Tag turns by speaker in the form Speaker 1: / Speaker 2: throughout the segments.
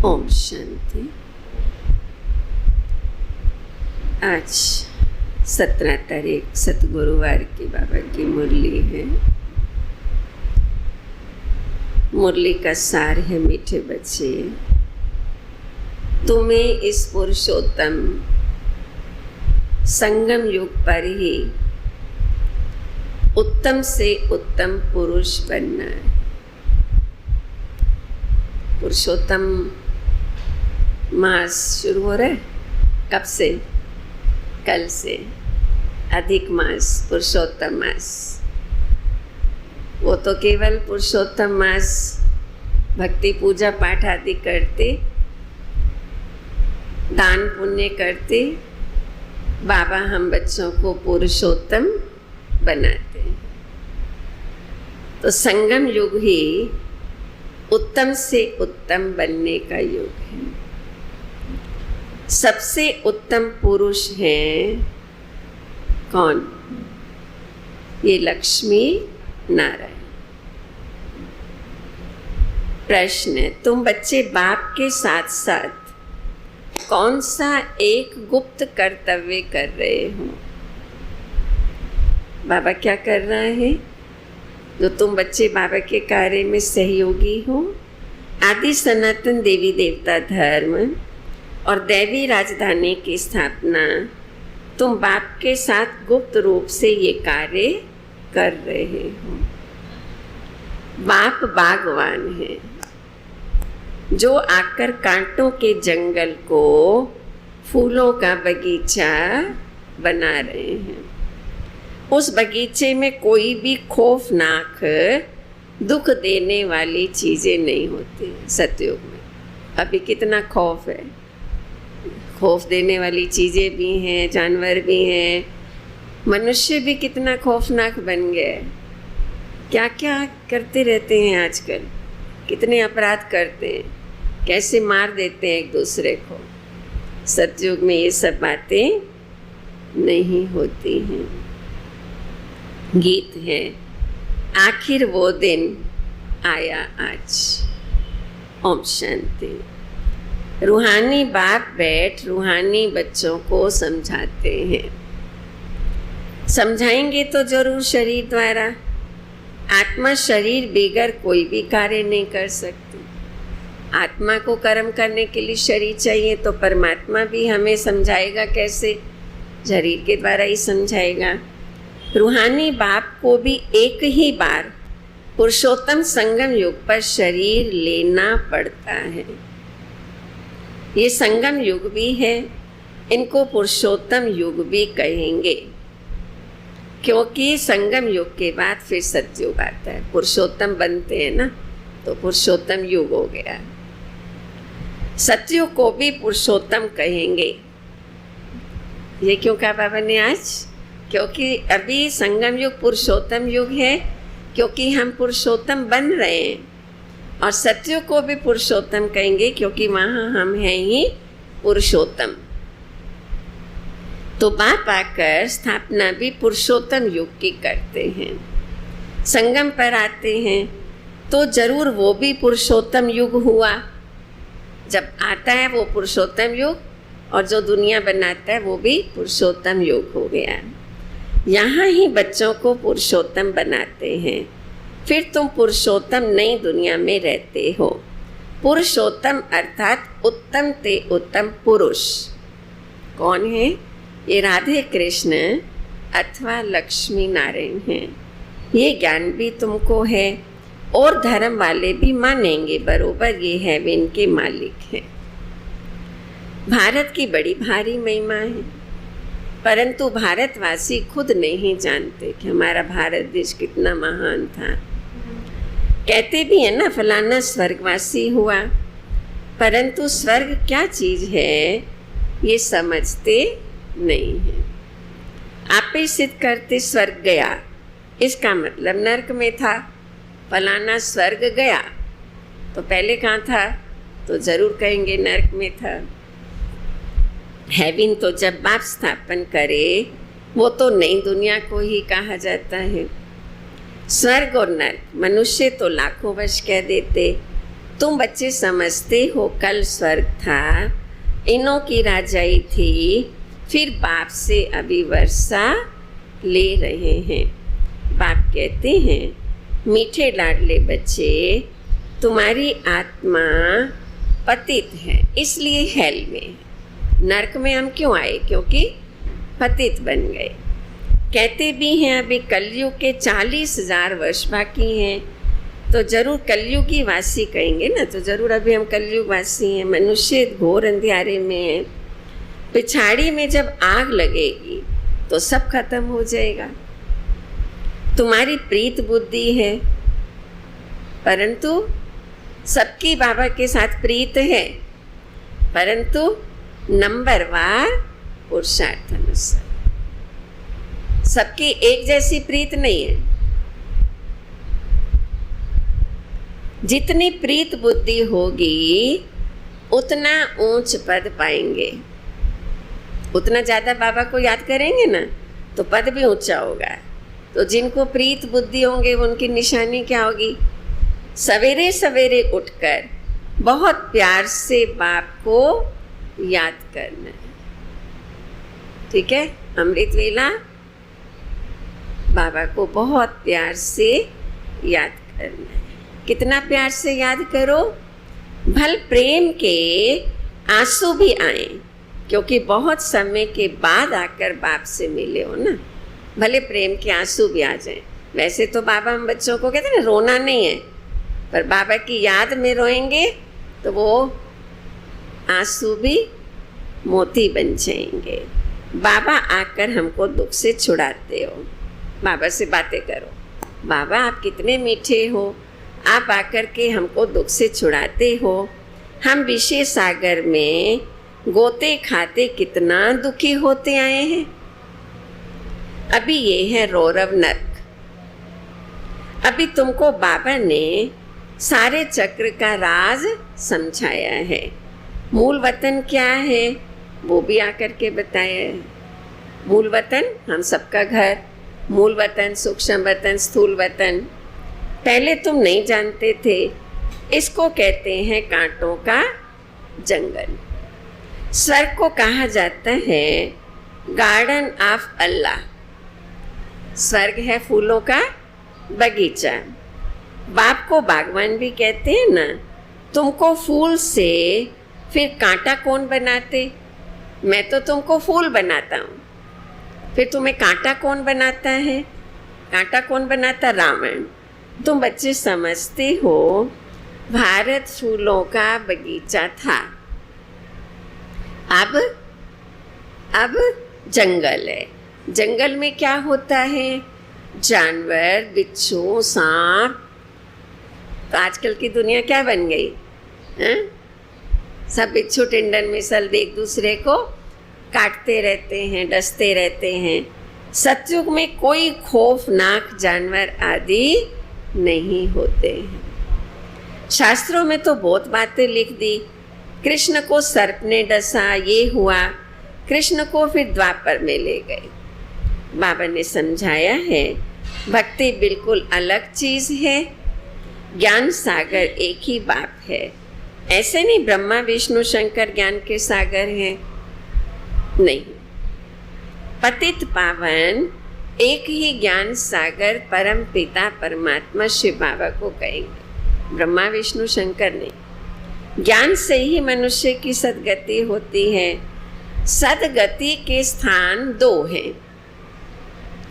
Speaker 1: ओम शांति। आज 17 तारीख सतगुरुवार की बाबा की मुरली है। मुरली का सार है, मीठे बच्चे, तुम्हें इस पुरुषोत्तम संगम युग पर ही उत्तम से उत्तम पुरुष बनना है। पुरुषोत्तम मास शुरू हो रहा है, कब से? कल से अधिक मास, पुरुषोत्तम मास। वो तो केवल पुरुषोत्तम मास भक्ति पूजा पाठ आदि करते, दान पुण्य करते, बाबा हम बच्चों को पुरुषोत्तम बनाते हैं। तो संगम युग ही उत्तम से उत्तम बनने का युग है। सबसे उत्तम पुरुष हैं कौन? ये लक्ष्मी नारायण। प्रश्न है, तुम बच्चे बाप के साथ साथ कौन सा एक गुप्त कर्तव्य कर रहे हो? बाबा क्या कर रहा है? जो तुम बच्चे बाबा के कार्य में सहयोगी हो। आदि सनातन देवी देवता धर्म और दैवी राजधानी की स्थापना तुम बाप के साथ गुप्त रूप से ये कार्य कर रहे हो। बाप बागवान है जो आकर कांटों के जंगल को फूलों का बगीचा बना रहे हैं। उस बगीचे में कोई भी खौफनाक दुख देने वाली चीज़ें नहीं होती। सतयुग में अभी कितना खौफ है, खौफ देने वाली चीज़ें भी हैं, जानवर भी हैं, मनुष्य भी कितना खौफनाक बन गया है। क्या क्या करते रहते हैं आजकल, कितने अपराध करते हैं, कैसे मार देते हैं एक दूसरे को। सतयुग में ये सब बातें नहीं होती हैं। गीत है, आखिर वो दिन आया आज। ओम शांति। रूहानी बाप बैठ रूहानी बच्चों को समझाते हैं। समझाएंगे तो जरूर शरीर द्वारा। आत्मा शरीर बगैर कोई भी कार्य नहीं कर सकती। आत्मा को कर्म करने के लिए शरीर चाहिए, तो परमात्मा भी हमें समझाएगा कैसे? शरीर के द्वारा ही समझाएगा। रूहानी बाप को भी एक ही बार पुरुषोत्तम संगम युग पर शरीर लेना पड़ता है। ये संगम युग भी है, इनको पुरुषोत्तम युग भी कहेंगे, क्योंकि संगम युग के बाद फिर सतयुग आता है। पुरुषोत्तम बनते हैं ना, तो पुरुषोत्तम युग हो गया। सतयुग को भी पुरुषोत्तम कहेंगे। ये क्यों कहा बाबा ने आज? क्योंकि अभी संगम युग पुरुषोत्तम युग है, क्योंकि हम पुरुषोत्तम बन रहे हैं। और सतयुग को भी पुरुषोत्तम कहेंगे, क्योंकि वहाँ हम हैं ही पुरुषोत्तम। तो बाप आकर स्थापना भी पुरुषोत्तम युग की करते हैं। संगम पर आते हैं तो जरूर वो भी पुरुषोत्तम युग हुआ। जब आता है वो पुरुषोत्तम युग, और जो दुनिया बनाता है वो भी पुरुषोत्तम युग हो गया। यहाँ ही बच्चों को पुरुषोत्तम बनाते हैं। फिर तुम पुरुषोत्तम नई दुनिया में रहते हो। पुरुषोत्तम अर्थात उत्तम ते उत्तम पुरुष कौन है? ये राधे कृष्ण अथवा लक्ष्मी नारायण हैं। ये ज्ञान भी तुमको है और धर्म वाले भी मानेंगे बरोबर, ये हेवन के मालिक हैं। भारत की बड़ी भारी महिमा है, परंतु भारतवासी खुद नहीं जानते कि हमारा भारत देश कितना महान था। कहते भी है ना, फलाना स्वर्गवासी हुआ, परंतु स्वर्ग क्या चीज़ है ये समझते नहीं है। आप ही सिद्ध करते स्वर्ग गया, इसका मतलब नरक में था। फलाना स्वर्ग गया तो पहले कहाँ था? तो जरूर कहेंगे नरक में था। हेवन तो जब बाप स्थापन करे वो तो नई दुनिया को ही कहा जाता है। स्वर्ग और नरक मनुष्य तो लाखों वर्ष कह देते, तुम बच्चे समझते हो कल स्वर्ग था, इनों की राजाई थी, फिर बाप से अभी वर्षा ले रहे हैं। बाप कहते हैं, मीठे लाडले बच्चे, तुम्हारी आत्मा पतित है, इसलिए हेल में, नरक में हम क्यों आए? क्योंकि पतित बन गए। कहते भी हैं अभी कलयुग के 40,000 वर्ष बाकी हैं, तो जरूर कलयुगी वासी कहेंगे ना, तो जरूर अभी हम कलयुग वासी हैं। मनुष्य घोर अंधियारे में है। पिछाड़ी में जब आग लगेगी तो सब खत्म हो जाएगा। तुम्हारी प्रीत बुद्धि है, परंतु सबकी बाबा के साथ प्रीत है, परंतु नंबरवार पुरुषार्थ अनुसार। सबकी एक जैसी प्रीत नहीं है। जितनी प्रीत बुद्धि होगी उतना ऊंच पद पाएंगे, उतना ज़्यादा बाबा को याद करेंगे ना तो पद भी ऊंचा होगा। तो जिनको प्रीत बुद्धि होंगे उनकी निशानी क्या होगी? सवेरे सवेरे उठकर बहुत प्यार से बाप को याद करना है। ठीक है, अमृत वेला बाबा को बहुत प्यार से याद करना है। कितना प्यार से याद करो, भल प्रेम के आंसू भी आए, क्योंकि बहुत समय के बाद आकर बाप से मिले हो ना, भले प्रेम के आंसू भी आ जाए। वैसे तो बाबा हम बच्चों को कहते हैं ना, रोना नहीं है, पर बाबा की याद में रोएंगे तो वो आंसू भी मोती बन जाएंगे। बाबा आकर हमको दुख से छुड़ाते हो। बाबा से बातें करो, बाबा आप कितने मीठे हो, आप आकर के हमको दुख से छुड़ाते हो। हम विषय सागर में गोते खाते कितना दुखी होते आए हैं। अभी ये है रौरव नर्क। अभी तुमको बाबा ने सारे चक्र का राज समझाया है। मूल वतन क्या है वो भी आकर के बताया है। मूल वतन हम सबका घर, मूल वतन, सूक्ष्म वतन, स्थूल वतन। पहले तुम नहीं जानते थे, इसको कहते हैं कांटों का जंगल। स्वर्ग को कहा जाता है गार्डन ऑफ अल्लाह। स्वर्ग है फूलों का बगीचा। बाप को बागवान भी कहते हैं ना। तुमको फूल से फिर कांटा कौन बनाते? मैं तो तुमको फूल बनाता हूँ, फिर तुम्हें कांटा कौन बनाता है? कांटा कौन बनाता? रावण। तुम बच्चे समझते हो भारत फूलों का बगीचा था, अब जंगल है। जंगल में क्या होता है? जानवर, बिच्छू, सांप। तो आजकल की दुनिया क्या बन गई है? सब बिच्छू टिंडन में सल एक दूसरे को काटते रहते हैं, डसते रहते हैं। सतयुग में कोई खौफनाक जानवर आदि नहीं होते हैं। शास्त्रों में तो बहुत बातें लिख दी। कृष्ण को सर्प ने डसा, ये हुआ। कृष्ण को फिर द्वापर में ले गए। बाबा ने समझाया है भक्ति बिल्कुल अलग चीज है, ज्ञान सागर एक ही बाप है। ऐसे नहीं ब्रह्मा विष्णु शंकर ज्ञान के सागर हैं, नहीं। पतित पावन एक ही ज्ञान सागर परम पिता परमात्मा शिव बाबा को कहेंगे, ब्रह्मा विष्णु शंकर नहीं। ज्ञान से ही मनुष्य की सदगति होती है। सदगति के स्थान दो हैं।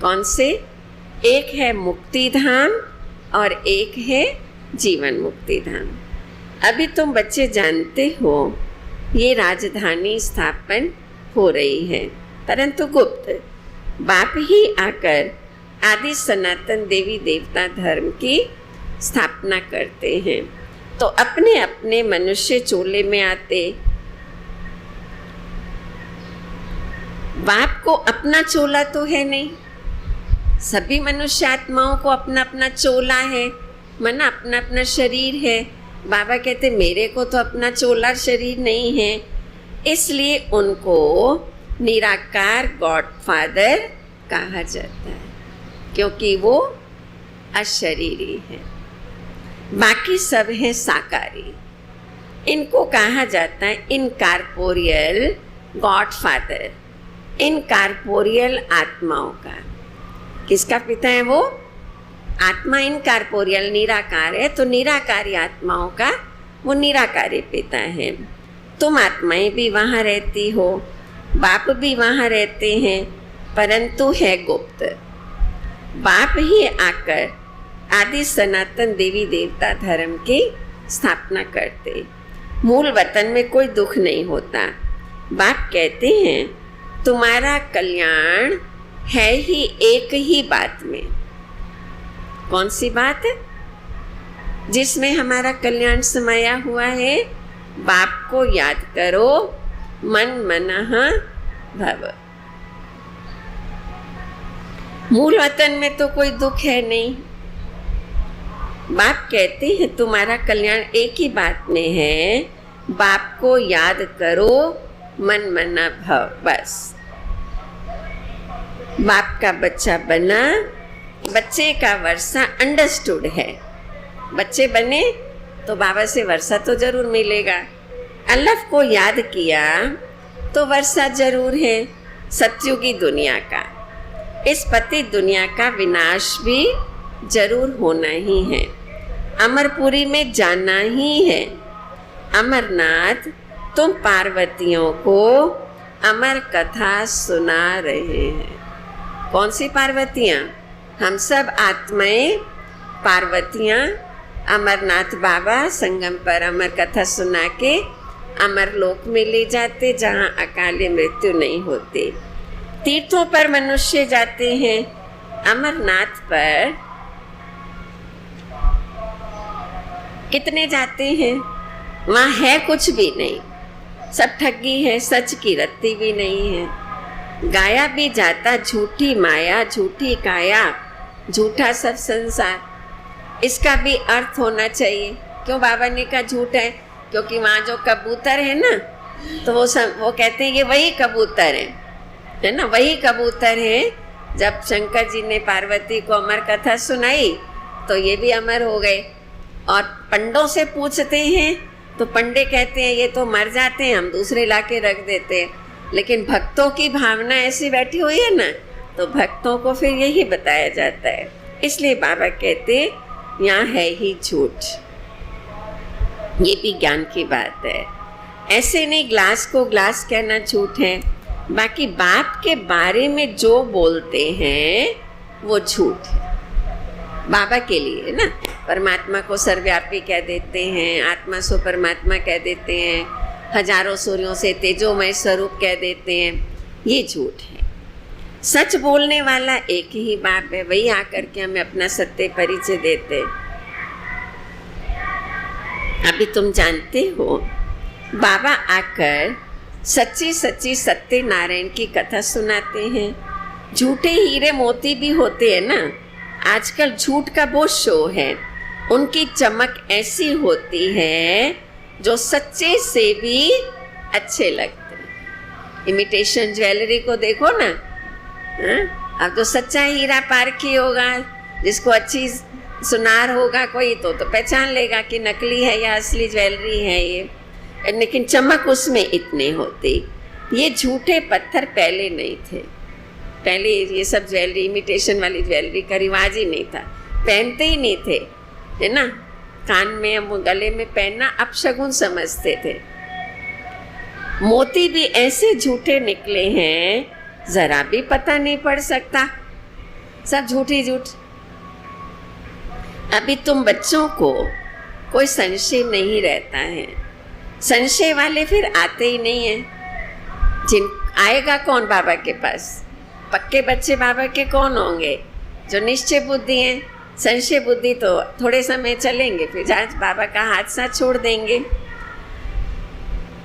Speaker 1: कौन से? एक है मुक्ति धाम और एक है जीवन मुक्ति धाम। अभी तुम बच्चे जानते हो ये राजधानी स्थापन हो रही है, परंतु गुप्त। बाप ही आकर आदि सनातन देवी देवता धर्म की स्थापना करते हैं। तो अपने अपने मनुष्य चोले में आते। बाप को अपना चोला तो है नहीं, सभी मनुष्य आत्माओं को अपना अपना चोला है, माना अपना अपना शरीर है। बाबा कहते मेरे को तो अपना चोला शरीर नहीं है, इसलिए उनको निराकार गॉड फादर कहा जाता है, क्योंकि वो अशरीरी है। बाकी सब है साकारी। इनको कहा जाता है इनकॉर्पोरियल गॉडफादर, इनकॉर्पोरियल आत्माओं का। किसका पिता है वो? आत्मा इनकॉर्पोरियल निराकार है, तो निराकारी आत्माओं का वो निराकारी पिता है। तुम आत्माएं भी वहाँ रहती हो, बाप भी वहाँ रहते हैं, परंतु है गुप्त। बाप ही आकर आदि सनातन देवी देवता धर्म की स्थापना करते। मूल वतन में कोई दुख नहीं होता। बाप कहते हैं तुम्हारा कल्याण है ही एक ही बात में। कौन सी बात? जिसमें हमारा कल्याण समाया हुआ है। बाप को याद करो, मन मनः भव। मूल वतन में तो कोई दुख है नहीं। बाप कहते हैं तुम्हारा कल्याण एक ही बात में है, बाप को याद करो, मन मनः भव। बस बाप का बच्चा बना, बच्चे का वर्षा अंडरस्टूड है। बच्चे बने तो बाबा से वर्षा तो जरूर मिलेगा। अल्लाह को याद किया तो वर्षा जरूर है। सतयुगी दुनिया का, इस पति दुनिया का विनाश भी जरूर होना ही है। अमरपुरी में जाना ही है। अमरनाथ तुम पार्वतियों को अमर कथा सुना रहे हैं। कौन सी पार्वतियाँ? हम सब आत्माएं पार्वतियाँ अमरनाथ बाबा संगम पर अमर कथा सुना के अमर लोक में ले जाते, जहाँ अकाले मृत्यु नहीं होती। तीर्थों पर मनुष्य जाते हैं, अमरनाथ पर कितने जाते हैं? वहाँ है कुछ भी नहीं, सब ठगी है, सच की रत्ती भी नहीं है। गाया भी जाता झूठी माया, झूठी काया, झूठा सब संसार। इसका भी अर्थ होना चाहिए। क्यों बाबा ने कहा झूठ है? क्योंकि वहाँ जो कबूतर है ना, तो वो कहते हैं ये वही कबूतर है ना, वही कबूतर है। जब शंकर जी ने पार्वती को अमर कथा सुनाई तो ये भी अमर हो गए। और पंडों से पूछते हैं तो पंडे कहते हैं ये तो मर जाते हैं, हम दूसरे लाके रख देते हैं। लेकिन भक्तों की भावना ऐसी बैठी हुई है ना, तो भक्तों को फिर यही बताया जाता है। इसलिए बाबा कहते यहाँ है ही झूठ। ये भी ज्ञान की बात है। ऐसे नहीं ग्लास को ग्लास कहना झूठ है, बाकी बाप के बारे में जो बोलते हैं वो झूठ है। बाबा के लिए ना, परमात्मा को सर्वव्यापी कह देते हैं, आत्मा सो परमात्मा कह देते हैं, हजारों सूर्यों से तेजोमय स्वरूप कह देते हैं, ये झूठ है। सच बोलने वाला एक ही बाप है, वही आकर के हमें अपना सत्य परिचय देते। अभी तुम जानते हो बाबा आकर सच्ची सच्ची सत्यनारायण की कथा सुनाते हैं। झूठे हीरे मोती भी होते हैं ना, आजकल झूठ का बहुत शो है। उनकी चमक ऐसी होती है जो सच्चे से भी अच्छे लगते हैं। इमिटेशन ज्वेलरी को देखो ना, अब तो सच्चा हीरा पारखी होगा, जिसको अच्छी सुनार होगा कोई तो पहचान लेगा कि नकली है या असली ज्वेलरी है ये। लेकिन चमक उसमें इतनी होती। ये झूठे पत्थर पहले नहीं थे। पहले ये सब ज्वेलरी, इमिटेशन वाली ज्वेलरी का रिवाज ही नहीं था, पहनते ही नहीं थे, है ना। कान में गले में पहनना अपशगुन समझते थे। मोती भी ऐसे झूठे निकले हैं, जरा भी पता नहीं पड़ सकता, सब झूठी झूठ। अभी तुम बच्चों को कोई संशय नहीं रहता है। संशय वाले फिर आते ही नहीं है। जिन आएगा कौन बाबा के पास? पक्के बच्चे बाबा के कौन होंगे? जो निश्चय बुद्धि हैं। संशय बुद्धि तो थोड़े समय चलेंगे, फिर जहाँ बाबा का हाथ साथ छोड़ देंगे।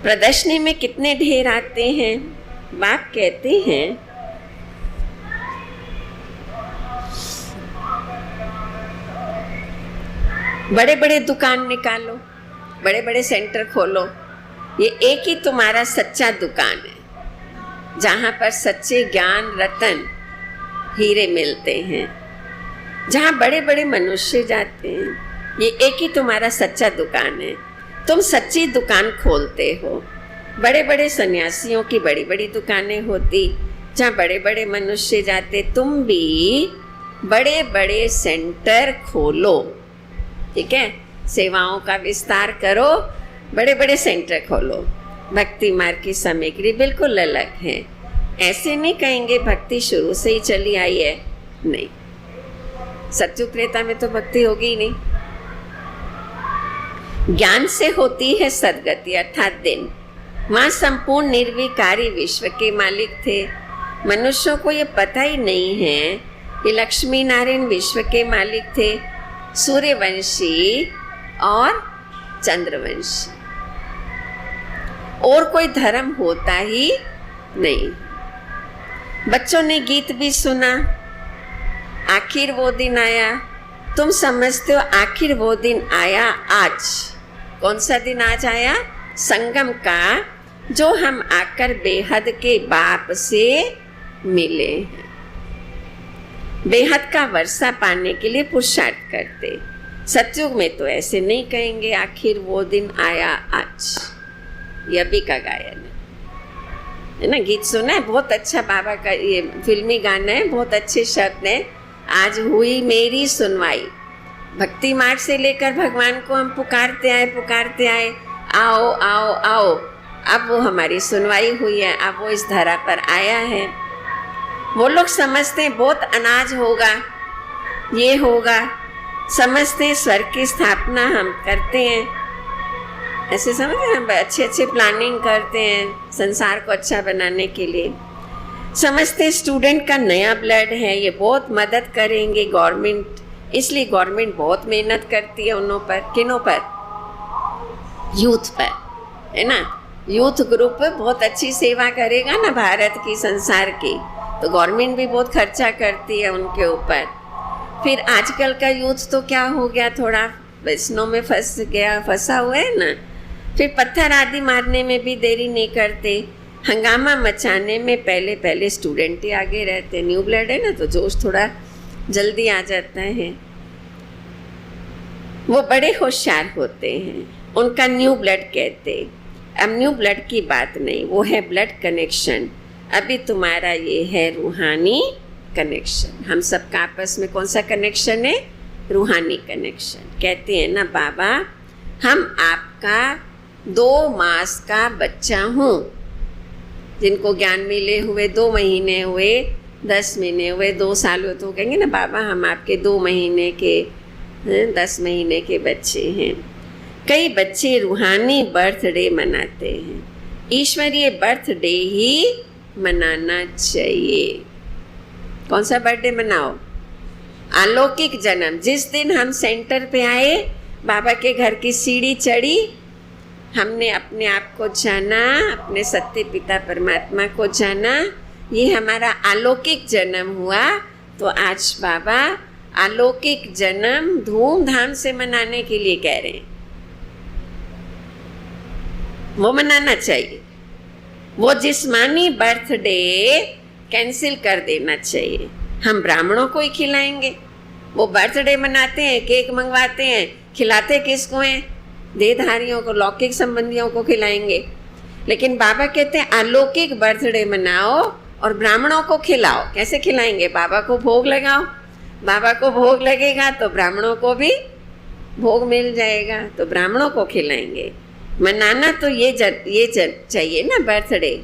Speaker 1: प्रदर्शनी में कितने ढेर आते हैं। बाप कहते हैं बड़े बड़े दुकान निकालो, बड़े बड़े सेंटर खोलो, ये एक ही तुम्हारा सच्चा दुकान है, जहाँ पर सच्चे ज्ञान रतन हीरे मिलते हैं, जहाँ बड़े बड़े मनुष्य जाते हैं। ये एक ही तुम्हारा सच्चा दुकान है। तुम सच्ची दुकान खोलते हो। बड़े बड़े सन्यासियों की बड़ी बड़ी दुकानें होती, जहाँ बड़े बड़े मनुष्य जाते। तुम भी बड़े बड़े सेंटर खोलो, ठीक है, सेवाओं का विस्तार करो, बड़े बड़े सेंटर खोलो। भक्ति मार्ग की सामग्री बिल्कुल अलग है। ऐसे नहीं कहेंगे भक्ति शुरू से ही चली आई है, नहीं। सत्युग त्रेता में तो भक्ति होगी ही नहीं। ज्ञान से होती है सदगति अर्थात दिन। वहाँ संपूर्ण निर्विकारी विश्व के मालिक थे। मनुष्यों को ये पता ही नहीं है कि लक्ष्मी नारायण विश्व के मालिक थे, सूर्यवंशी और चंद्रवंशी। और कोई धर्म होता ही नहीं। बच्चों ने गीत भी सुना, आखिर वो दिन आया। तुम समझते हो आखिर वो दिन आया आज। कौन सा दिन आज आया? संगम का, जो हम आकर बेहद के बाप से मिले हैं। बेहद का वर्षा पाने के लिए पुरुषार्थ करते। सतयुग में तो ऐसे नहीं कहेंगे आखिर वो दिन आया आज। ये अभी का गायन है ना, गीत सुना है, बहुत अच्छा बाबा का ये फिल्मी गाना है, बहुत अच्छे शब्द हैं। आज हुई मेरी सुनवाई। भक्ति मार्ग से लेकर भगवान को हम पुकारते आए, आओ आओ आओ। अब वो हमारी सुनवाई हुई है, अब वो इस धरा पर आया है। वो लोग समझते हैं बहुत अनाज होगा, ये होगा, समझते हैं स्वर्ग की स्थापना हम करते हैं, ऐसे समझते हैं, अच्छे अच्छे प्लानिंग करते हैं संसार को अच्छा बनाने के लिए। समझते हैं स्टूडेंट का नया ब्लड है, ये बहुत मदद करेंगे गवर्नमेंट, इसलिए गवर्नमेंट बहुत मेहनत करती है उन्हों पर। किनों पर? यूथ पर, है ना। यूथ ग्रुप बहुत अच्छी सेवा करेगा ना भारत की, संसार की, तो गवर्नमेंट भी बहुत खर्चा करती है उनके ऊपर। फिर आजकल का यूथ तो क्या हो गया, थोड़ा वैष्णव में फंसा हुआ है ना। फिर पत्थर आदि मारने में भी देरी नहीं करते, हंगामा मचाने में पहले स्टूडेंट ही आगे रहते। न्यू ब्लड है ना, तो जोश थोड़ा जल्दी आ जाता है। वो बड़े होशियार होते हैं, उनका न्यू ब्लड कहते। अब न्यू ब्लड की बात नहीं, वो है ब्लड कनेक्शन। अभी तुम्हारा ये है रूहानी कनेक्शन। हम सबका आपस में कौन सा कनेक्शन है? रूहानी कनेक्शन। कहते हैं ना बाबा, हम आपका 2 मास का बच्चा हूँ। जिनको ज्ञान मिले हुए 2 महीने हुए, 10 महीने हुए, 2 साल हुए, तो कहेंगे ना बाबा हम आपके 2 महीने के 10 महीने के बच्चे हैं। कई बच्चे रूहानी बर्थडे मनाते हैं। ईश्वरीय बर्थडे ही मनाना चाहिए। कौन सा बर्थडे मनाओ? अलौकिक जन्म। जिस दिन हम सेंटर पे आए, बाबा के घर की सीढ़ी चढ़ी, हमने अपने आप को जाना, अपने सत्य पिता परमात्मा को जाना, ये हमारा अलौकिक जन्म हुआ। तो आज बाबा अलौकिक जन्म धूमधाम से मनाने के लिए कह रहे हैं। वो मनाना चाहिए। वो जिस्मानी बर्थडे कैंसिल कर देना चाहिए। हम ब्राह्मणों को ही खिलाएंगे। वो बर्थडे मनाते हैं, केक मंगवाते हैं, खिलाते किसको हैं? देहधारियों को, लौकिक संबंधियों को खिलाएंगे। लेकिन बाबा कहते हैं अलौकिक बर्थडे मनाओ और ब्राह्मणों को खिलाओ। कैसे खिलाएंगे? बाबा को भोग लगाओ। बाबा को भोग लगेगा तो ब्राह्मणों को भी भोग मिल जाएगा, तो ब्राह्मणों को खिलाएंगे। मनाना तो ये चाहिए ना बर्थडे।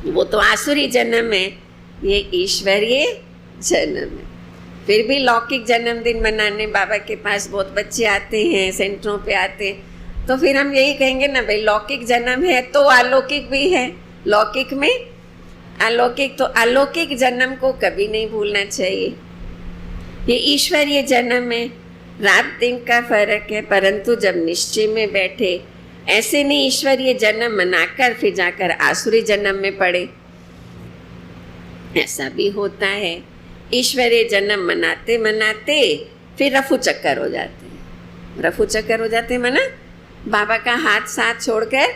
Speaker 1: वो तो आसुरी जन्म है, ये ईश्वरीय जन्म है। फिर भी लौकिक जन्मदिन मनाने बाबा के पास बहुत बच्चे आते हैं, सेंटरों पे आते हैं, तो फिर हम यही कहेंगे ना भाई लौकिक जन्म है तो अलौकिक भी है। लौकिक में अलौकिक, तो अलौकिक जन्म को कभी नहीं भूलना चाहिए। ये ईश्वरीय जन्म है, रात दिन का फर्क है, परंतु जब निश्चय में बैठे, ऐसे नहीं ईश्वरीय जन्म मनाकर फिर जाकर आसुरी जन्म में पड़े, ऐसा भी होता है। ईश्वरीय जन्म मनाते मनाते फिर रफू चक्कर हो जाते हैं। रफू चक्कर हो जाते हैं माना बाबा का हाथ साथ छोड़कर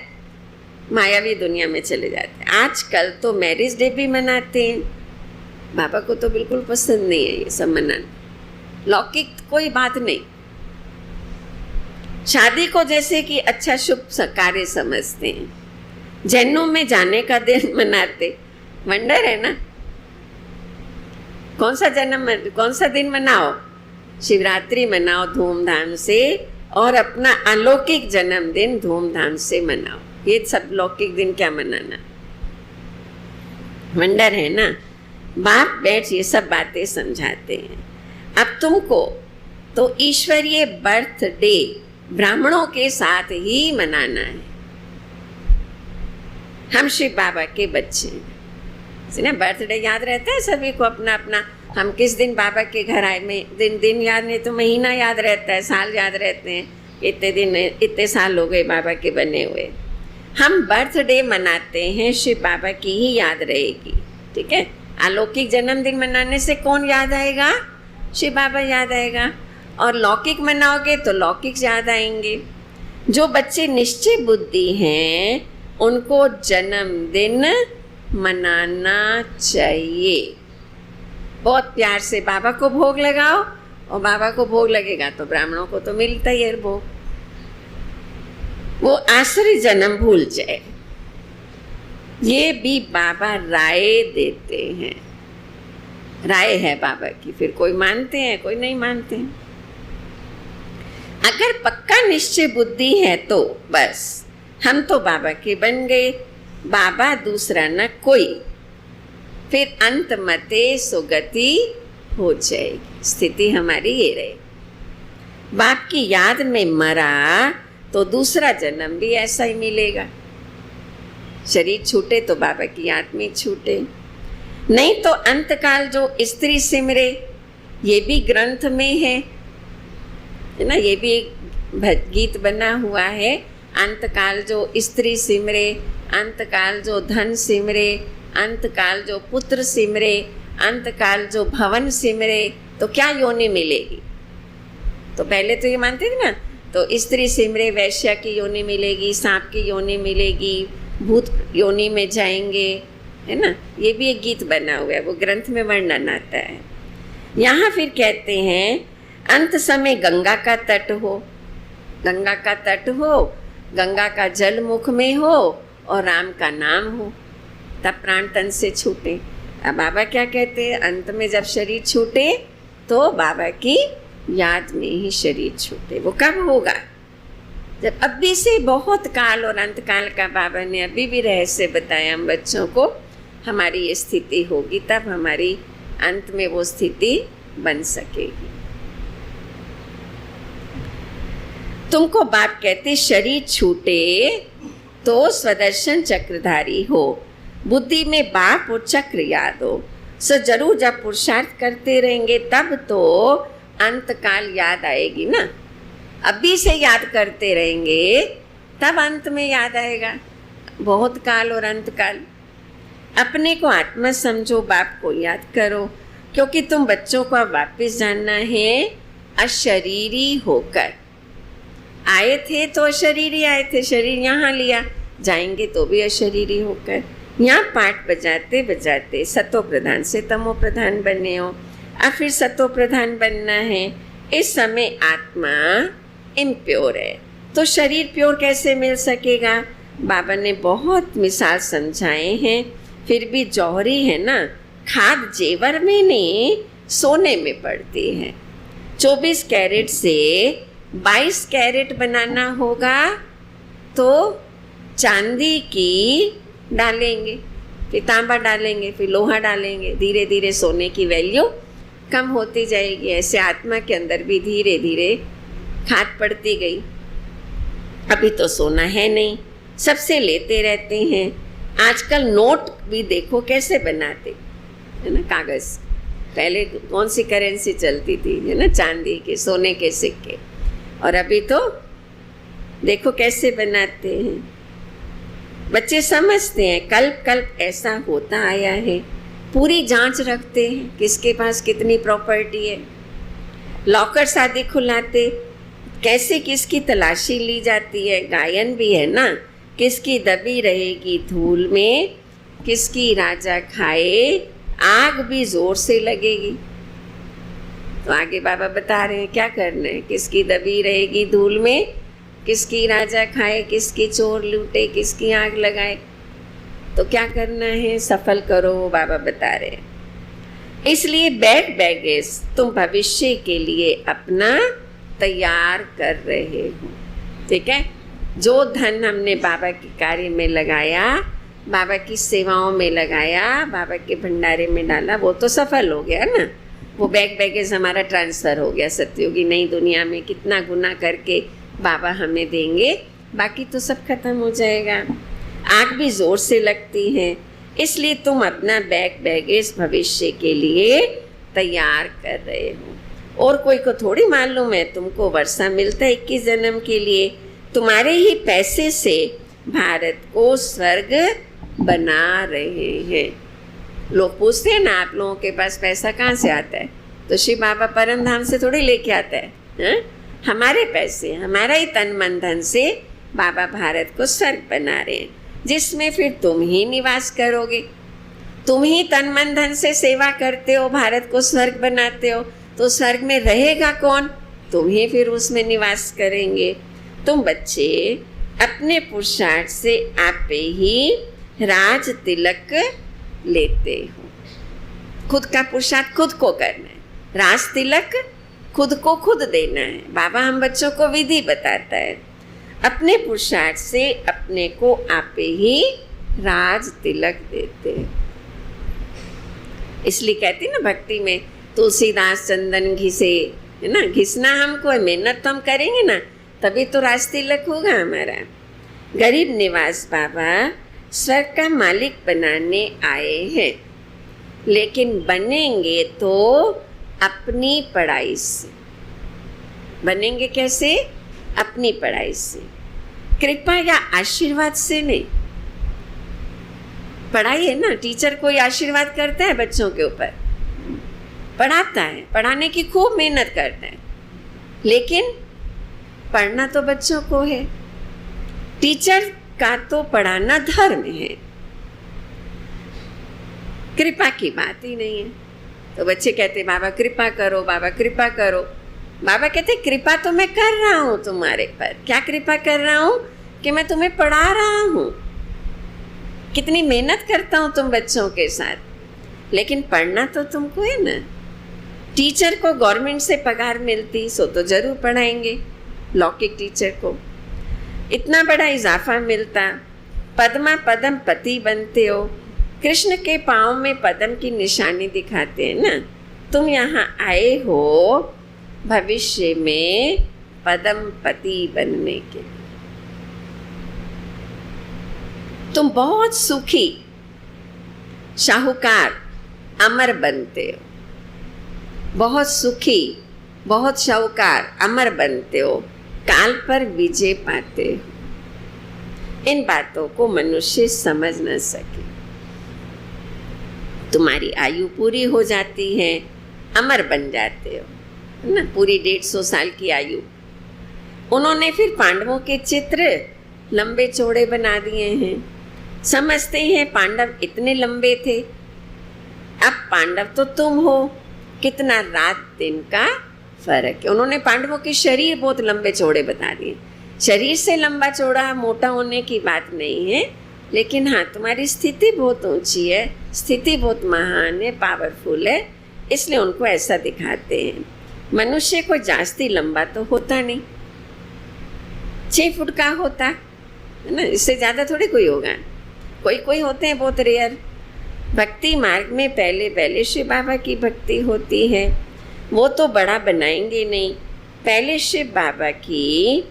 Speaker 1: मायावी दुनिया में चले जाते हैं। आजकल तो मैरिज डे भी मनाते हैं। बाबा को तो बिल्कुल पसंद नहीं है ये सब मनाना। लौकिक कोई बात नहीं, शादी को जैसे कि अच्छा शुभ कार्य समझते हैं, जैनों में जाने का दिन मनाते। वंडर है ना। कौन सा दिन मनाओ? शिवरात्रि मनाओ धूमधाम से, और अपना अलौकिक जन्मदिन धूमधाम से मनाओ। ये सब लौकिक दिन क्या मनाना, वंडर है ना। बाप बैठ ये सब बातें समझाते हैं। अब तुमको तो ईश्वरीय बर्थडे ब्राह्मणों के साथ ही मनाना है। हम शिव बाबा के बच्चे हैं, बर्थडे याद रहता है सभी को अपना अपना। हम किस दिन बाबा के घर आए, में दिन याद नहीं तो महीना याद रहता है, साल याद रहते हैं। इतने दिन, इतने साल हो गए बाबा के बने हुए। हम बर्थडे मनाते हैं, शिव बाबा की ही याद रहेगी। ठीक है, अलौकिक जन्मदिन मनाने से कौन याद आएगा? शिव बाबा याद आएगा। और लौकिक मनाओगे तो लौकिक याद आएंगे। जो बच्चे निश्चय बुद्धि हैं उनको जन्मदिन मनाना चाहिए। बहुत प्यार से बाबा को भोग लगाओ, और बाबा को भोग लगेगा तो ब्राह्मणों को तो मिलता ही है भोग। वो आसुरी जन्म भूल जाए, ये भी बाबा राय देते हैं। राय है बाबा की, फिर कोई मानते हैं कोई नहीं मानते हैं। अगर पक्का निश्चय बुद्धि है तो बस हम तो बाबा के बन गए, बाबा दूसरा न कोई, फिर अंत मते सुगति हो जाएगी। स्थिति हमारी ये रहे, बाप की याद में मरा तो दूसरा जन्म भी ऐसा ही मिलेगा। शरीर छूटे तो बाबा की याद में छूटे, नहीं तो अंतकाल जो स्त्री सिमरे, ये भी ग्रंथ में है ना। ये भी एक गीत बना हुआ है। अंतकाल जो स्त्री सिमरे, अंतकाल जो धन सिमरे, अंतकाल जो पुत्र सिमरे, अंतकाल जो भवन सिमरे, तो क्या योनि मिलेगी? तो पहले तो ये मानते थे ना, तो स्त्री सिमरे वैश्या की योनि मिलेगी, सांप की योनि मिलेगी, भूत योनि में जाएंगे, है ना। ये भी एक गीत बना हुआ है, वो ग्रंथ में वर्णन आता है। यहाँ फिर कहते हैं अंत समय गंगा का तट हो, गंगा का तट हो, गंगा का जल मुख में हो और राम का नाम हो, तब प्राण तन से छूटे। अब बाबा क्या कहते हैं, अंत में जब शरीर छूटे तो बाबा की याद में ही शरीर छूटे। वो कब होगा? जब अभी से बहुत काल और अंत काल का बाबा ने अभी भी रहस्य बताया हम बच्चों को, हमारी ये स्थिति होगी, तब हमारी अंत में वो स्थिति बन सकेगी। तुमको बाप कहते शरीर छूटे तो स्वदर्शन चक्रधारी हो, बुद्धि में बाप और चक्र याद हो। सो जरूर जब पुरुषार्थ करते रहेंगे तब तो अंत काल याद आएगी ना। अभी से याद करते रहेंगे तब अंत में याद आएगा। बहुत काल और अंत काल। अपने को आत्मा समझो, बाप को याद करो, क्योंकि तुम बच्चों को अब वापस जानना है अशरीरी होकर। आए थे तो अशरीरी आए थे, शरीर यहाँ लिया, जाएंगे तो भी अशरीरी होकर। यहाँ पाठ बजाते बजाते सतो प्रधान से तमो प्रधान बने हो, अब फिर सतो प्रधान बनना है। इस समय आत्मा इम्प्योर है तो शरीर प्योर कैसे मिल सकेगा? बाबा ने बहुत मिसाल समझाए हैं, फिर भी जौहरी है ना, खाद जेवर में नहीं सोने में पड़ती है। 24 कैरेट से 22 कैरेट बनाना होगा तो चांदी की डालेंगे, फिर तांबा डालेंगे, फिर लोहा डालेंगे, धीरे धीरे सोने की वैल्यू कम होती जाएगी। ऐसे आत्मा के अंदर भी धीरे धीरे खाद पड़ती गई। अभी तो सोना है नहीं, सबसे लेते रहते हैं। आजकल नोट भी देखो कैसे बनाते है ना, कागज़। पहले कौन सी करेंसी चलती थी, है ना, चांदी के, सोने के सिक्के। और अभी तो देखो कैसे बनाते हैं। बच्चे समझते हैं कल्प कल्प ऐसा होता आया है, पूरी जांच रखते हैं किसके पास कितनी प्रॉपर्टी है। लॉकर शादी खुलाते, कैसे किसकी तलाशी ली जाती है। गायन भी है ना, किसकी दबी रहेगी धूल में, किसकी राजा खाए, आग भी जोर से लगेगी। तो आगे बाबा बता रहे हैं क्या करना है, किसकी दबी रहेगी धूल में, किसकी राजा खाए, किसकी चोर लूटे, किसकी आग लगाए। तो क्या करना है, सफल करो, वो बाबा बता रहे हैं। इसलिए बैग बैगेज तुम भविष्य के लिए अपना तैयार कर रहे हो। ठीक है, जो धन हमने बाबा के कार्य में लगाया, बाबा की सेवाओं में लगाया, बाबा के भंडारे में डाला, वो तो सफल हो गया ना। वो बैग बैगेज हमारा ट्रांसफ़र हो गया सतयुगी नई दुनिया में। कितना गुना करके बाबा हमें देंगे, बाकी तो सब खत्म हो जाएगा। आग भी ज़ोर से लगती है, इसलिए तुम अपना बैग बैगेज भविष्य के लिए तैयार कर रहे हो। और कोई को थोड़ी मालूम है, तुमको वर्षा मिलता है 21 जन्म के लिए। तुम्हारे ही पैसे से भारत को स्वर्ग बना रहे हैं। लोग पूछते हैं ना, आप लोगों के पास पैसा कहाँ से आता है? तो शिव बाबा परम धाम से थोड़ी लेके आता है, हमारे पैसे, हमारा ही तन मन धन से बाबा भारत को स्वर्ग बना रहे हैं, जिसमें फिर तुम ही निवास करोगे। तुम ही तन मन धन से सेवा करते हो, भारत को स्वर्ग बनाते हो, तो स्वर्ग में रहेगा कौन? तुम ही फिर उसमें निवास करेंगे। तुम बच्चे अपने पुरुषार्थ से आप ही राज तिलक लेते हो। खुद का पुरुषार्थ खुद को करना है, राज तिलक खुद को खुद देना है। बाबा हम बच्चों को विधि बताता है। अपने पुरुषार्थ से अपने को आप ही राज तिलक देते हैं। इसलिए कहते हैं ना भक्ति में, तुलसीदास चंदन घिसे, है ना, घिसना हमको है, मेहनत तो हम करेंगे ना, तभी तो राज तिलक होगा हमारा। गरीब निवास बाबा स्वर्ग का मालिक बनाने आए हैं, लेकिन बनेंगे तो अपनी पढ़ाई से। बनेंगे कैसे? अपनी पढ़ाई से, कृपा या आशीर्वाद से नहीं। पढ़ाई है ना, टीचर कोई आशीर्वाद करता है बच्चों के ऊपर, पढ़ाता है, पढ़ाने की खूब मेहनत करता है, लेकिन पढ़ना तो बच्चों को है। टीचर का तो पढ़ाना धर्म है, कृपा की बात ही नहीं है। तो बच्चे कहते बाबा कृपा करो, बाबा कृपा करो। बाबा कहते कृपा तो मैं कर रहा हूँ तुम्हारे पर। क्या कृपा कर रहा हूँ? कि मैं तुम्हें पढ़ा रहा हूँ। कितनी मेहनत करता हूँ तुम बच्चों के साथ, लेकिन पढ़ना तो तुमको है ना। टीचर को गवर्नमेंट से पगार मिलती सो तो जरूर पढ़ाएंगे, लौकिक टीचर को इतना बड़ा इजाफा मिलता, पद्मा पदम पति बनते हो, कृष्ण के पाँव में पद्म की निशानी दिखाते हैं ना। तुम यहाँ आए हो भविष्य में पद्म पति बनने के लिए। तुम बहुत सुखी शाहूकार अमर बनते हो, बहुत सुखी, बहुत शाहूकार अमर बनते हो, काल पर विजय पाते हो। इन बातों को मनुष्य समझ न सके। तुम्हारी आयु पूरी हो जाती है, अमर बन जाते हो, है ना, पूरी 150 साल की आयु। उन्होंने फिर पांडवों के चित्र लंबे चौड़े बना दिए हैं। समझते हैं पांडव इतने लंबे थे, अब पांडव तो तुम हो, कितना रात दिन का फर्क है। उन्होंने पांडवों के शरीर बहुत लंबे चौड़े बता दिए। शरीर से लंबा चौड़ा मोटा होने की बात नहीं है, लेकिन हाँ तुम्हारी स्थिति बहुत ऊंची है, स्थिति बहुत महान है, पावरफुल है, इसलिए उनको ऐसा दिखाते हैं। मनुष्य कोई जास्ती लंबा तो होता नहीं, 6 फुट का होता है ना, इससे ज़्यादा थोड़ी कोई होगा। कोई कोई होते हैं बहुत रेयर। भक्ति मार्ग में पहले पहले शिव बाबा की भक्ति होती है, वो तो बड़ा बनाएंगे नहीं। पहले शिव बाबा की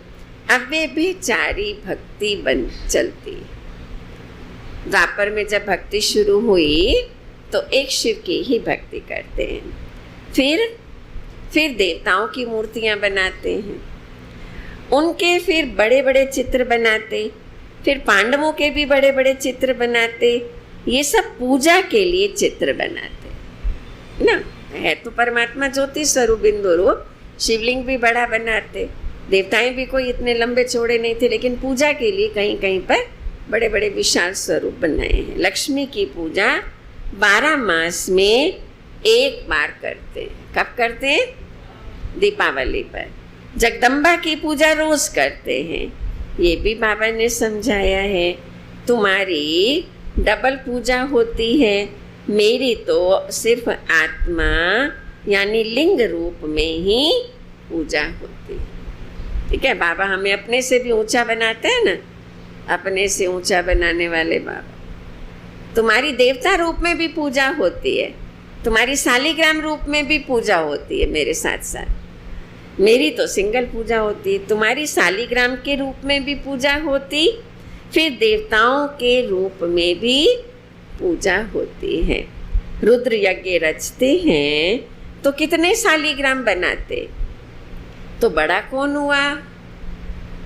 Speaker 1: अव्यभिचारी भक्ति बन चलती। द्वापर में जब भक्ति शुरू हुई तो एक शिव की ही भक्ति करते हैं, फिर देवताओं की मूर्तियां बनाते हैं, उनके फिर बड़े बड़े चित्र बनाते, फिर पांडवों के भी बड़े बड़े चित्र बनाते। ये सब पूजा के लिए चित्र बनाते ना। है तो परमात्मा ज्योति स्वरूप बिंदु रूप, शिवलिंग भी बड़ा बनाते, देवताएं भी कोई इतने लंबे चौड़े नहीं थे, लेकिन पूजा के लिए कहीं कहीं पर बड़े बड़े विशाल स्वरूप बनाए हैं। लक्ष्मी की पूजा 12 मास में एक बार करते हैं। कब करते हैं? दीपावली पर। जगदम्बा की पूजा रोज करते हैं, ये भी बाबा ने समझाया है। तुम्हारी डबल पूजा होती है, मेरी तो सिर्फ आत्मा यानी लिंग रूप में ही पूजा होती है। ठीक है, बाबा हमें अपने से भी ऊंचा बनाते हैं ना, अपने से ऊंचा बनाने वाले बाबा। तुम्हारी देवता रूप में भी पूजा होती है, तुम्हारी शालिग्राम रूप में भी पूजा होती है मेरे साथ साथ। मेरी तो सिंगल पूजा होती है, तुम्हारी शालिग्राम के रूप में भी पूजा होती, फिर देवताओं के रूप में भी पूजा होती है। रुद्र यज्ञ रचते हैं तो कितने शालिग्राम बनाते, तो बड़ा कौन हुआ?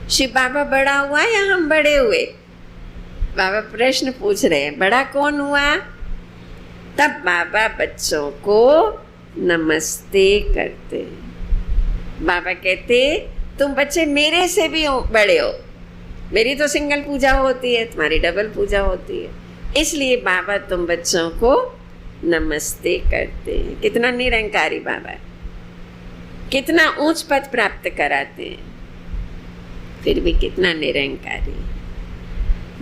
Speaker 1: शिव बाबा बड़ा हुआ या हम बड़े हुए? बाबा प्रश्न पूछ रहे हैं, बड़ा कौन हुआ? तब बाबा बच्चों को नमस्ते करते। बाबा कहते तुम बच्चे मेरे से भी बड़े हो, मेरी तो सिंगल पूजा होती है, तुम्हारी डबल पूजा होती है, इसलिए बाबा तुम बच्चों को नमस्ते करते हैं। कितना निरंकारी बाबा है, कितना ऊंच पद प्राप्त कराते हैं, फिर भी कितना निरंकारी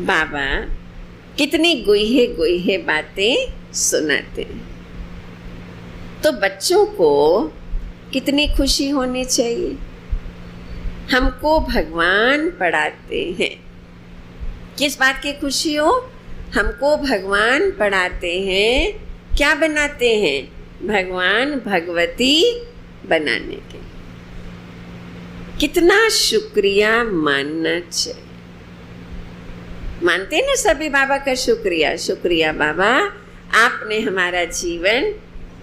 Speaker 1: बाबा, कितनी गुहे गुहे बातें सुनाते हैं। तो बच्चों को कितनी खुशी होनी चाहिए, हमको भगवान पढ़ाते हैं। किस बात की खुशी हो? हमको भगवान पढ़ाते हैं, क्या बनाते हैं? भगवान भगवती बनाने के। कितना शुक्रिया मानना चाहिए। मानते हैं ना सभी बाबा का शुक्रिया, शुक्रिया बाबा, आपने हमारा जीवन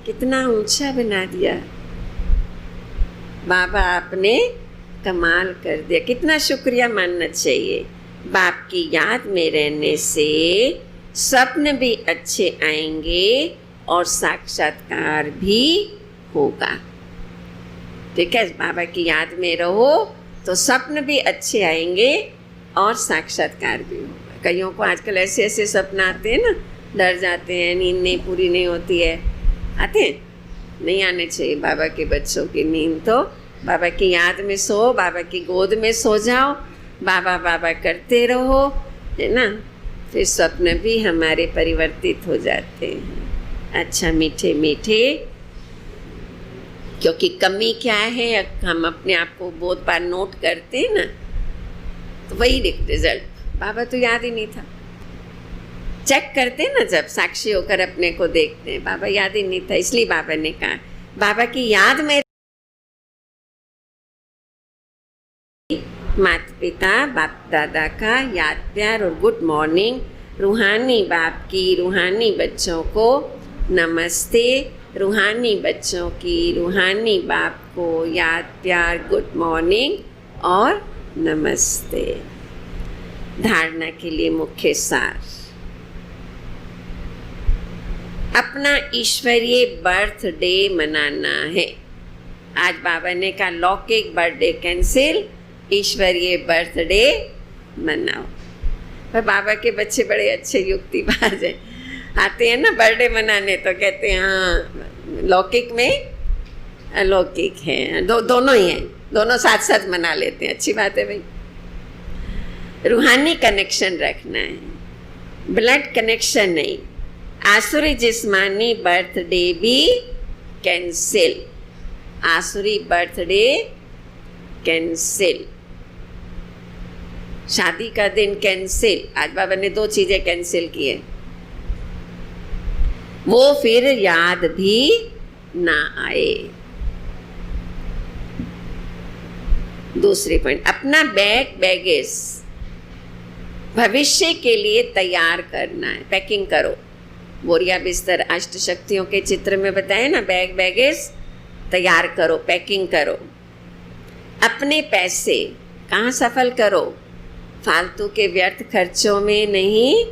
Speaker 1: कितना ऊंचा बना दिया। बाबा आपने कमाल कर दिया, कितना शुक्रिया मानना चाहिए। बाप की याद में रहने से स्वप्न भी अच्छे आएंगे और साक्षात्कार भी होगा। ठीक है, बाबा की याद में रहो तो स्वप्न भी अच्छे आएंगे और साक्षात्कार भी होगा। कईयों को आजकल ऐसे ऐसे सपने आते हैं ना, डर जाते हैं, नींद नहीं पूरी नहीं होती है। आते हैं? नहीं आने चाहिए। बाबा के बच्चों की नींद तो बाबा की याद में सो, बाबा की गोद में सो जाओ, बाबा बाबा करते रहो, है ना, फिर स्वप्न भी हमारे परिवर्तित हो जाते हैं। अच्छा, मीठे मीठे, क्योंकि कमी क्या है, हम अपने आप को बहुत बार नोट करते हैं ना, तो वही रिजल्ट। बाबा तो याद ही नहीं था। चेक करते हैं ना, जब साक्षी होकर अपने को देखते हैं, बाबा याद ही नहीं था। इसलिए बाबा ने कहा बाबा की याद में माता पिता बाप दादा का याद प्यार और गुड मॉर्निंग। रूहानी बाप की रूहानी बच्चों को नमस्ते, रूहानी बच्चों की रूहानी बाप को याद प्यार गुड मॉर्निंग और नमस्ते। धारणा के लिए मुख्य सार, अपना ईश्वरीय बर्थडे मनाना है। आज बाबा ने कहा लौकिक बर्थडे कैंसिल, ईश्वरीय बर्थडे मनाओ। पर बाबा के बच्चे बड़े अच्छे युक्तिबाज हैं, आते हैं ना बर्थडे मनाने तो कहते हैं हाँ लौकिक में अलौकिक है, दोनों ही हैं, दोनों साथ साथ मना लेते हैं। अच्छी बात है भाई। रूहानी कनेक्शन रखना है, ब्लड कनेक्शन नहीं। आसुरी जिस्मानी बर्थडे भी कैंसिल, आसुरी बर्थडे कैंसिल, शादी का दिन कैंसिल। आज बाबा ने 2 चीजें कैंसिल की है, वो फिर याद भी ना आए। दूसरी पॉइंट, अपना बैगेज भविष्य के लिए तैयार करना है, पैकिंग करो। बोरिया बिस्तर अष्ट शक्तियों के चित्र में बताया ना, बैगेज तैयार करो, पैकिंग करो। अपने पैसे कहाँ सफल करो, फालतू के व्यर्थ खर्चों में नहीं,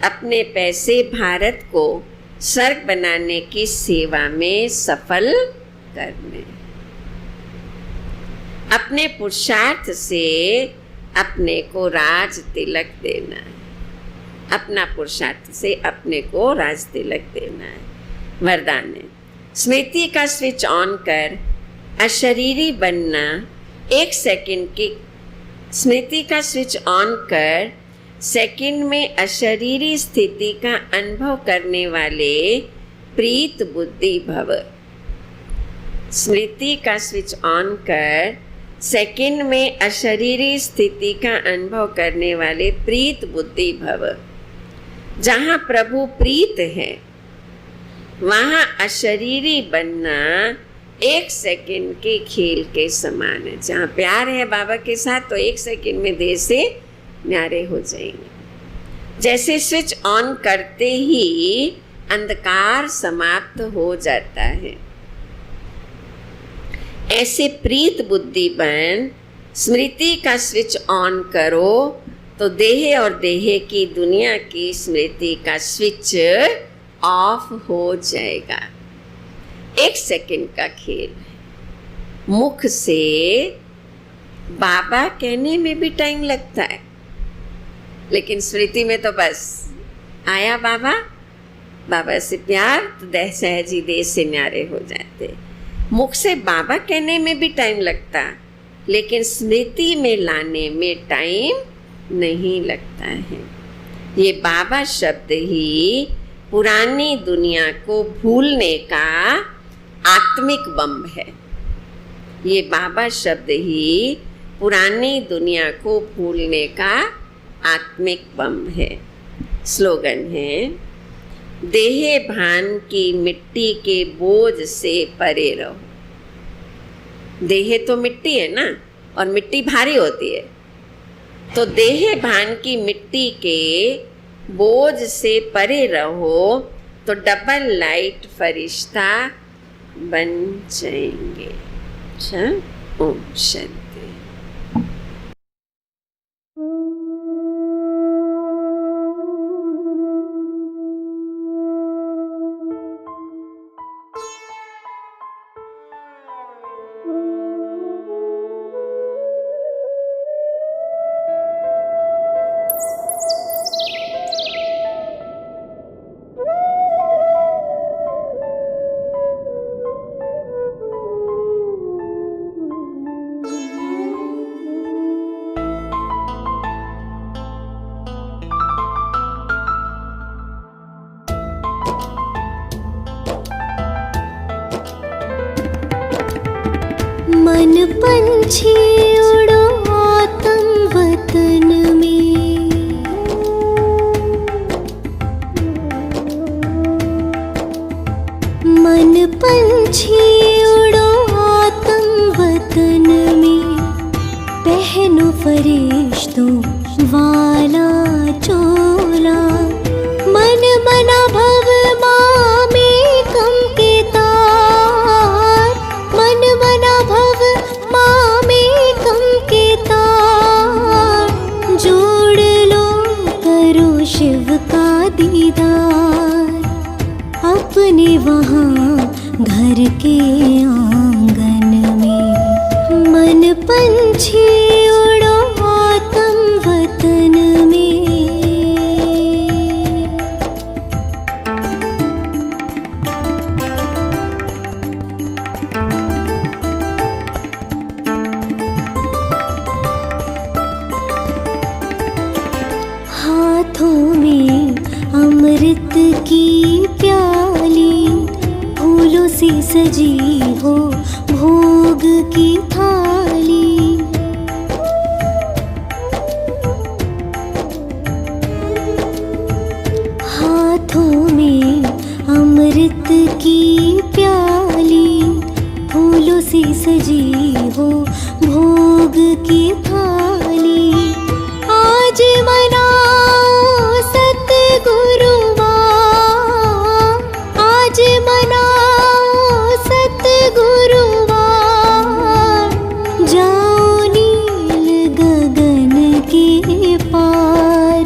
Speaker 1: अपने पैसे भारत को स्वर्ग बनाने की सेवा में सफल करने। अपने पुरुषार्थ से अपने को राज तिलक देना है, अपना पुरुषार्थ से अपने को राज तिलक देना है। वरदान है, स्मृति का स्विच ऑन कर अशरीरी बनना 1 सेकंड की स्मृति का स्विच ऑन कर सेकंड में अशरीरी स्थिति का अनुभव करने वाले प्रीत बुद्धि भव। स्मृति का स्विच ऑन कर सेकंड में अशरीरी स्थिति का अनुभव करने वाले प्रीत बुद्धि भव। जहाँ प्रभु प्रीत है वहाँ अशरीरी बनना 1 सेकंड के खेल के समान है। जहाँ प्यार है बाबा के साथ तो 1 सेकंड में देह से न्यारे हो जाएंगे। जैसे स्विच ऑन करते ही अंधकार समाप्त हो जाता है, ऐसे प्रीत बुद्धि बन स्मृति का स्विच ऑन करो तो देह और देह की दुनिया की स्मृति का स्विच ऑफ हो जाएगा। 1 सेकंड का खेल है। मुख से बाबा कहने में भी टाइम लगता है, लेकिन स्मृति में तो बस आया बाबा, बाबा से प्यार तो सहज ही देह से न्यारे हो जाते। मुख से बाबा कहने में भी टाइम लगता, लेकिन स्मृति में लाने में टाइम नहीं लगता है। ये बाबा शब्द ही पुरानी दुनिया को भूलने का आत्मिक बम है। ये बाबा शब्द ही पुरानी दुनिया को भूलने का आत्मिक बम है। स्लोगन है, देह भान की मिट्टी के बोझ से परे रहो। देह तो मिट्टी है ना, और मिट्टी भारी होती है, तो देह भान की मिट्टी के बोझ से परे रहो तो डबल लाइट फरिश्ता बन जाएंगे। अच्छा, ओम शांति।
Speaker 2: मन पंछी उड़ो आत्म वतन में, मन पंछी उड़ो आत्म वतन में, पहनो फरिश्तों वाला चोला, मन मना भव माँ में कम के तार, मन मना भव माँ में कम के तार, जोड़ लो करो शिव का दीदार, अपने वहाँ घर के आंगन में, मन पंछी उड़ो आत्म वतन में। हाथों में अमृत की प्याली, फूलों से सजी हो भोग की थाली, हाथों में अमृत की प्याली, फूलों से सजी हो भोग की थाली, आज मनाओ सतगुरु वार, आज मनाओ सतगुरु वार, जाओ नील गगन के पार,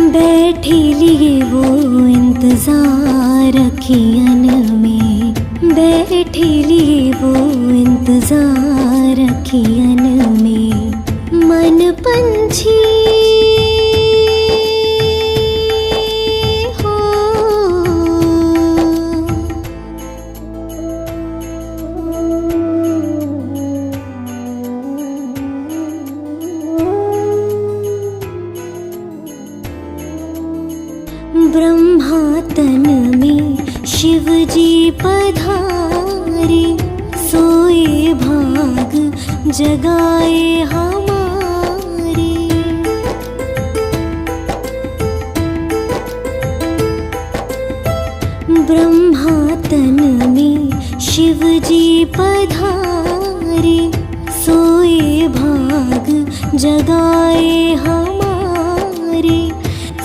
Speaker 2: बैठे लिए वो इंतजार अखियन में, बैठे लिए वो इंतजार अखियन में, मन पंछी हो। ब्रह्मा तन में शिव जी पधारे, सोए भाग जगाए हमारे। ब्रह्मा तन में शिव जी पधारे, सोए भाग जगाए हमारे।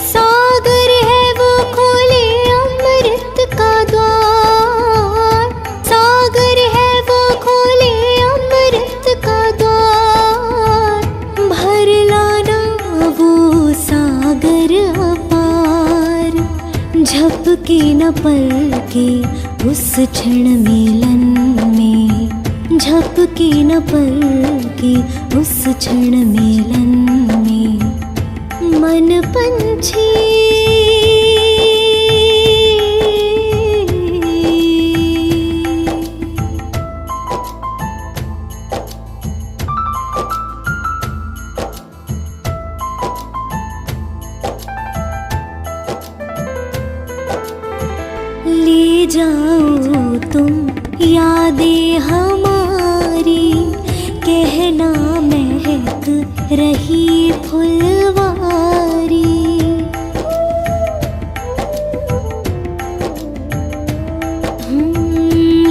Speaker 2: सागर है वो खोले अमृत का द्वार, सागर है वो खोले अमृत का द्वार। भर लाना वो सागर अपार, झपके न पलके उस क्षण मिलन में, झपके न पलके उस क्षण मिलन में। मन पंछी ले जाओ तुम यादें हमारी, कहना महक रही फुलवारी।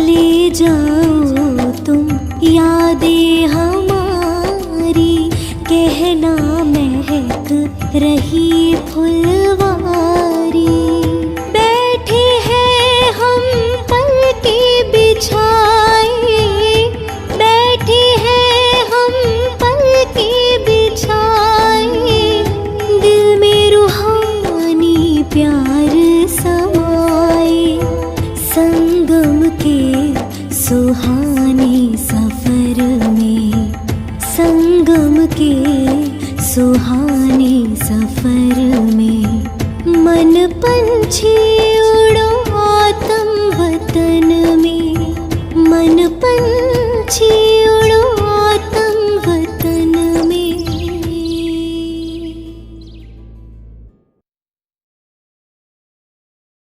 Speaker 2: ले जाओ तुम यादें हमारी, कहना महक रही फुलवारी। बैठे हैं हम पलके बिछाए, बैठे हैं हम पलके बिछाए। दिल में रूहानी प्यार समाए, संगम के सुहाने सफर में, संगम के सुहाने सफर में। मन पंछी